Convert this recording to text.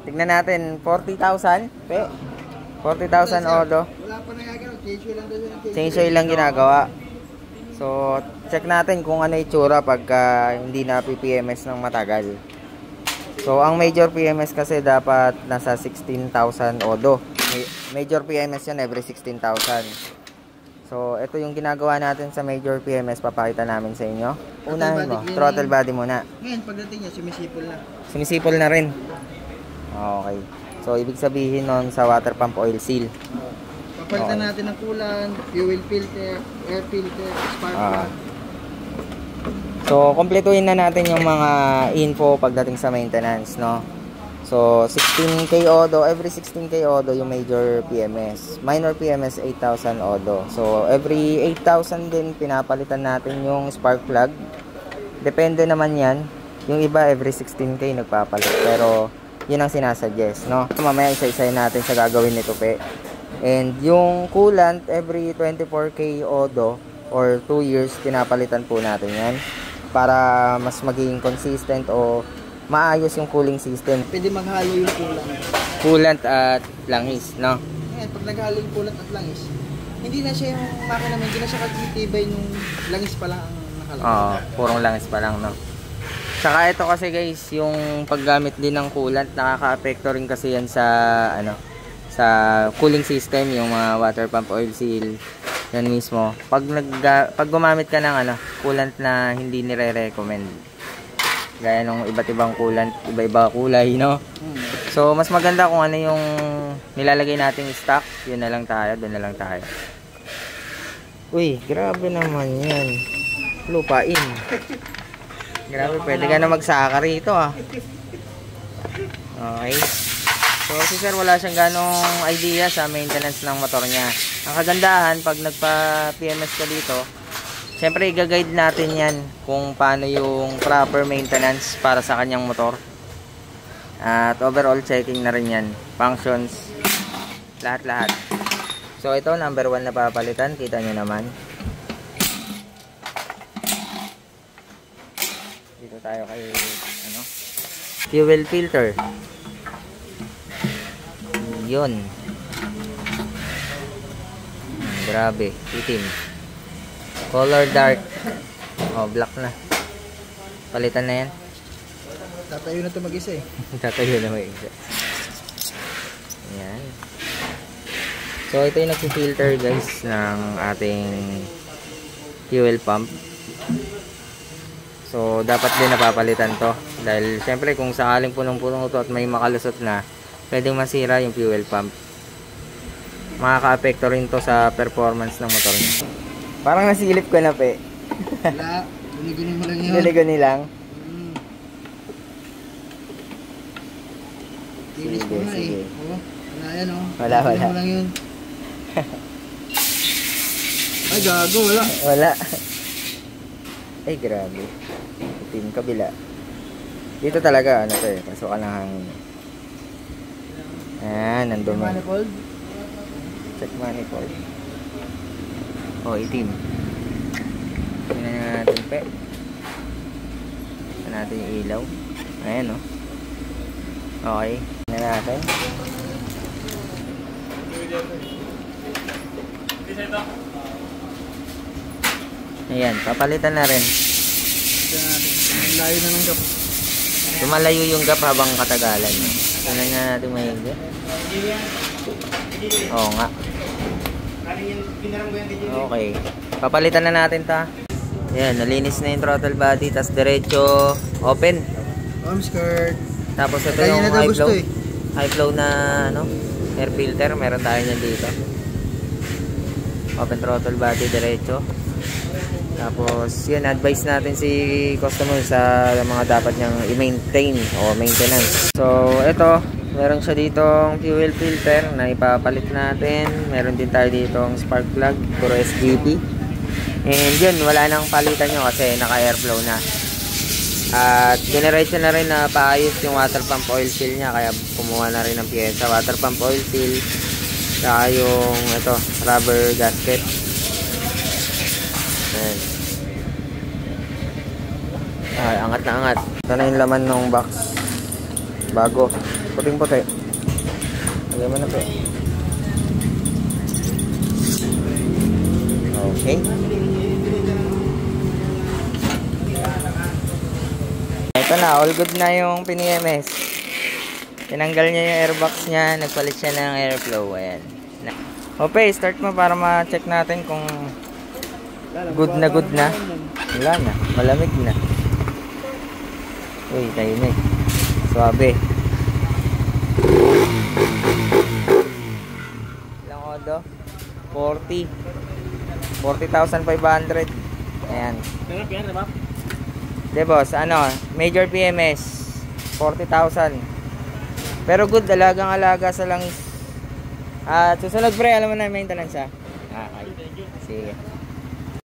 Tignan natin, 40,000. 40,000 odo. Wala pa nagagawa, Change oil lang ginagawa. So, check natin kung ano itsura pagka hindi na PPMS ng matagal. So, ang major PMS kasi dapat nasa 16,000 odo. Major PMS yan every 16,000. So, ito yung ginagawa natin sa major PMS. Papakita namin sa inyo. Unahin mo, throttle body muna. Ngayon, pagdating niya, sumisipol na. Sumisipol na rin. Okay. So, ibig sabihin nun sa water pump oil seal. Papalitan natin ng coolant, fuel filter, air filter, spark plug. So, kompletuhin na natin yung mga info pagdating sa maintenance, no? So, 16K odo, every 16K odo yung major PMS. Minor PMS, 8,000 odo. So, every 8,000 din pinapalitan natin yung spark plug. Depende naman yan. Yung iba, every 16K nagpapalit. Pero, yun ang sinasuggest, no? Mamaya isa-isayin natin sa gagawin nito, pe. And yung coolant, every 24K odo or 2 years, pinapalitan po natin yan para mas maging consistent o maayos yung cooling system. Pwede maghalo yung Coolant at langis, no? Ngayon, pag naghalo yung coolant at langis, hindi na siya yung makina, hindi na siya kagitibay nung langis pa lang ang nakalagay. Oo, purong langis pa lang, no? Saka ito kasi guys, yung paggamit din ng coolant, nakaka-apekto rin kasi yan sa sa cooling system, yung mga water pump oil seal, yan mismo. Pag gumamit ka ng coolant na hindi nire-recommend, gaya ng iba't ibang coolant, iba-iba kulay, no? So, mas maganda kung ano yung nilalagay nating stock, yun na lang tayo, doon na lang tayo. Uy, grabe naman yan. Lupain. Grabe, pwede ka na magsaka rito, ah. Okay. So, si sir wala siyang ganong idea sa maintenance ng motor niya. Ang kagandahan, pag nagpa-PMS ka dito, syempre i-guide natin yan kung paano yung proper maintenance para sa kanyang motor. At overall checking na rin yan. Functions, lahat-lahat. So, ito, number 1 na papalitan. Kita nyo naman. Dito tayo kay, fuel filter. Yun. Grabe, itim. Color dark. Oh, black na. Palitan na yan. Tatayo na ito mag-isa eh. Tatayo na mag-isa. Ayan. So, ito yung nag-filter guys ng ating fuel pump. So, dapat din napapalitan to. Dahil, syempre, kung sakaling punong-punong ito at may makalusot na, pwedeng masira yung fuel pump. Makaka-apekto rin to sa performance ng motor niya. Parang nasilip ko na, pe. Wala. Guni-guni mo lang yun. Guni-guni lang. Tilis ko na eh. Oh, wala yan oh. Wala. Guni mo lang yun. Ay, gago. Wala. Wala. Ay, grabe. Itim kabila. Dito talaga, to eh. Pasukan ng hangin. Ayan, nandun mo. Manifold? Check manifold. Oh, itim. Tingnan natin, pe. Tingnan natin yung ilaw. Ayan, oh. Okay. Tingnan natin. Ayan, papalitan na rin. Layo na ng gap. Lumalayo yung gap habang katagalan. Tingnan nga natin mahigit. Oo nga. Okay. Papalitan na natin ta. Ayan, nalinis na yung throttle body. Tapos diretso open. Arm skirt. Tapos ito yung high flow. High flow na air filter. Meron tayo niyan dito. Open throttle body diretso. Tapos yun, advice natin si customer sa mga dapat niyang i-maintain o maintenance. So ito, meron siya ditong fuel filter na ipapalit natin. Meron din tayo ditong spark plug, puro SGP. And yun, wala nang palitan nyo kasi naka-airflow na. At dinerecho na rin na paayos yung water pump oil seal niya, kaya kumuha na rin ng pyesa. Water pump oil seal, saka yung ito, rubber gasket. Ayan. Ay, angat na angat. Ito na yung laman ng box. Bago. Puting-puti. Lagyan mo na po. Okay. Ito na, all good na yung pin-EMS. Tinanggal niya yung airbox niya, nagpalit siya ng airflow. Ayan. Okay, start mo para ma-check natin kung good na good na. Wala na, malamig na. Uy, tahimik. Suabe. Ilang odo? 40. 40,500. Ayan. De boss, ano, major PMS 40,000. Pero good, alagang-alaga sa langis. At susunod pre, alam mo na maintenance ha. Okay. Sige.